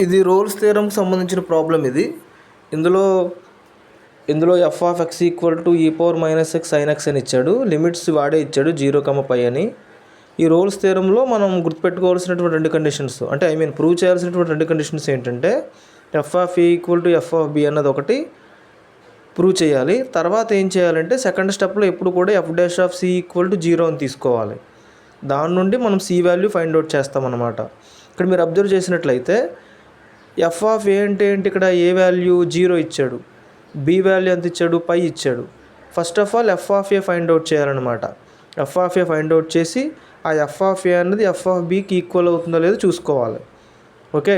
ఇది రోల్స్ థియరంకి సంబంధించిన ప్రాబ్లం ఇది. ఇందులో ఇందులో f of x equal to e power minus x sine x అని ఇచ్చాడు. లిమిట్స్ వాడే ఇచ్చాడు 0, π అని. ఈ రోల్స్ థియరంలో మనం గుర్తుపెట్టుకోవాల్సినటువంటి రెండు కండిషన్స్, అంటే ప్రూవ్ చేయాల్సినటువంటి రెండు కండిషన్స్ ఏంటంటే F of A equal to F of B అన్నది ఒకటి ప్రూవ్ చేయాలి. తర్వాత ఏం చేయాలంటే సెకండ్ స్టెప్లో ఎప్పుడు కూడా F dash of C equal to 0 అని తీసుకోవాలి. దాని నుండి మనం సి వాల్యూ ఫైండ్ అవుట్ చేస్తామన్నమాట. ఇక్కడ మీరు అబ్జర్వ్ చేసినట్లయితే ఎఫ్ ఆఫ్ ఏ అంటే ఏంటి, ఇక్కడ ఏ వాల్యూ 0 ఇచ్చాడు, బి వాల్యూ ఎంత ఇచ్చాడు, π ఇచ్చాడు. First of all f of a find out చేయాలన్నమాట. F of a find out చేసి ఆ ఎఫ్ ఆఫ్ ఏ అన్నది ఎఫ్ ఆఫ్ బికి ఈక్వల్ అవుతుందో లేదో చూసుకోవాలి. ఓకే,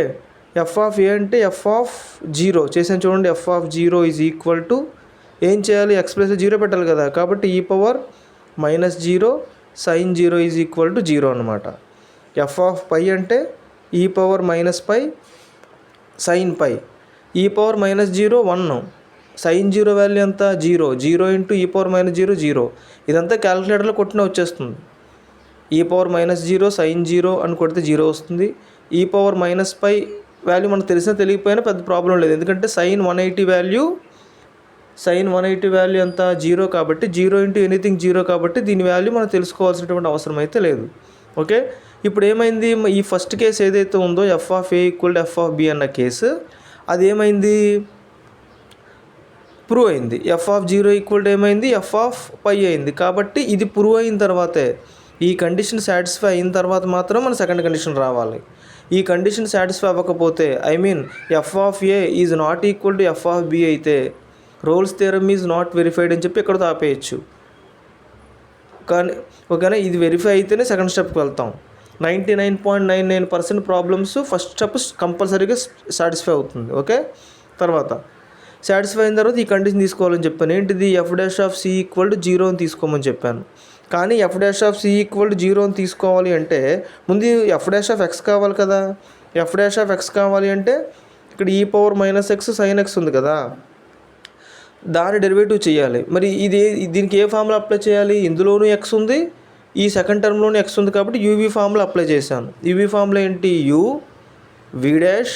ఎఫ్ ఆఫ్ ఏ అంటే ఎఫ్ ఆఫ్ 0 చేసాను చూడండి. F of 0 is equal to ఏం చేయాలి, ఎక్స్ ప్లస్ 0 పెట్టాలి కదా, కాబట్టి ఈ power -0 sin 0 is equal to 0 అనమాట. ఎఫ్ ఆఫ్ π అంటే ఈ పవర్ -π sin π, ఈ పవర్ -0 1, sin 0 వాల్యూ ఎంత 0 ఇంటూ ఈ పవర్ -0 0. ఇదంతా క్యాలిక్యులేటర్లో కొట్టిన వచ్చేస్తుంది. ఈ పవర్ -0 sin 0 అని కొడితే 0 వస్తుంది. ఈ పవర్ -π వాల్యూ మనకు తెలిసినా తెలియకపోయినా పెద్ద ప్రాబ్లం లేదు, ఎందుకంటే sin 180 వాల్యూ ఎంత 0 కాబట్టి 0 ఇంటూ ఎనీథింగ్ 0 కాబట్టి దీని వాల్యూ మనం తెలుసుకోవాల్సినటువంటి అవసరం అయితే లేదు. ఓకే, ఇప్పుడు ఏమైంది, ఈ ఫస్ట్ కేసు ఏదైతే ఉందో F of A equal to F of B అన్న కేసు, అది ఏమైంది, ప్రూవ్ అయింది. ఎఫ్ ఆఫ్ 0 ఈక్వల్ టు ఏమైంది, ఎఫ్ ఆఫ్ π అయింది. కాబట్టి ఇది ప్రూవ్ అయిన తర్వాతే, ఈ కండిషన్ సాటిస్ఫై అయిన తర్వాత మాత్రం మన సెకండ్ కండిషన్ రావాలి. ఈ కండిషన్ సాటిస్ఫై అవ్వకపోతే f of a is not equal to F of b అయితే Rolle's theorem is not verified అని చెప్పి ఇక్కడ ఆపేయచ్చు. కానీ ఓకేనా, ఇది వెరిఫై అయితేనే సెకండ్ స్టెప్కి వెళ్తాం. 99.99% ప్రాబ్లమ్స్ ఫస్ట్ స్టెప్ కంపల్సరీగా సాటిస్ఫై అవుతుంది. ఓకే, తర్వాత సాటిస్ఫై అయిన తర్వాత ఈ కండిషన్ తీసుకోవాలని చెప్పాను. ఏంటిది, F dash of C equal to 0 అని తీసుకోమని చెప్పాను. కానీ F dash of C equal to 0 అని తీసుకోవాలి అంటే ముందు ఎఫ్ డాష్ ఆఫ్ ఎక్స్ కావాలి కదా. ఎఫ్ డాష్ ఆఫ్ ఎక్స్ కావాలి అంటే ఇక్కడ ఈ పవర్ -x sin x ఉంది కదా, దాని డెరివేటివ్ చేయాలి. మరి దీనికి ఏ ఫార్ములా అప్లై చేయాలి, ఇందులోనూ ఎక్స్ ఉంది, ఈ సెకండ్ టర్మ్లోనూ ఎక్స్ ఉంది, కాబట్టి యూవీ ఫార్ములా అప్లై చేశాను. యూవీ ఫార్ములా ఏంటి, U V dash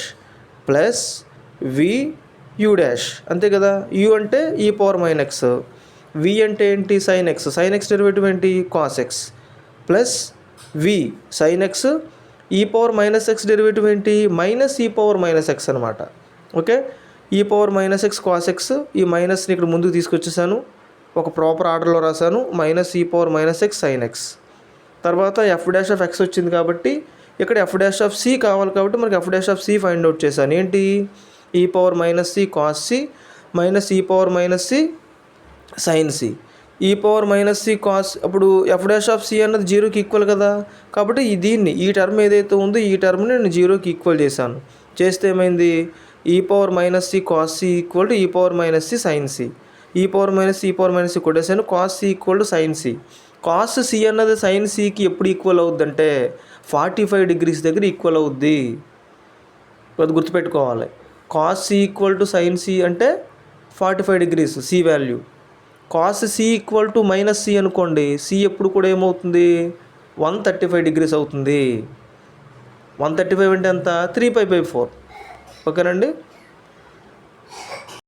plus V U dash, అంతే కదా. యూ అంటే ఈ పవర్ -x, వి అంటే ఏంటి sin x, sin x derivative ఏంటి cos x, plus V sin x, ఈ పవర్ -x డెరివేటివ్ ఏంటి మైనస్ ఈ పవర్ -x అనమాట. ఓకే, ఈ పవర్ -x cos x, ఈ మైనస్ని ఇక్కడ ముందుకు తీసుకొచ్చేసాను, ఒక ప్రాపర్ ఆర్డర్లో రాశాను, minus e power -x sin x. తర్వాత ఎఫ్ డాష్ ఆఫ్ ఎక్స్ వచ్చింది కాబట్టి ఇక్కడ ఎఫ్ డాష్ ఆఫ్ సి కావాలి కాబట్టి మనకి F dash of C find out చేశాను. ఏంటి, e power -c cos c minus e power -c sin c, e power -c cos, అప్పుడు ఎఫ్ డాష్ ఆఫ్ సి అన్నది 0కి ఈక్వల్ కదా, కాబట్టి దీన్ని ఈ టర్మ్ ఏదైతే ఉందో ఈ టర్మ్ని నేను 0కి ఈక్వల్ చేశాను. చేస్తే ఏమైంది, ఈ power -c cos c equal to e power -c sin c, e power -c కొట్టేసాను, cos c equal to sin c. cos c అన్నది sin cకి ఎప్పుడు ఈక్వల్ అవుద్దంటే 45 degrees దగ్గర ఈక్వల్ అవుద్ది, అది గుర్తుపెట్టుకోవాలి. cos c equal to sin c అంటే 45 degrees c value. cos c equal to -c అనుకోండి, c ఎప్పుడు కూడా ఏమవుతుంది 135 degrees అవుతుంది. 135 అంటే ఎంత 3π/4. ఓకేనండి.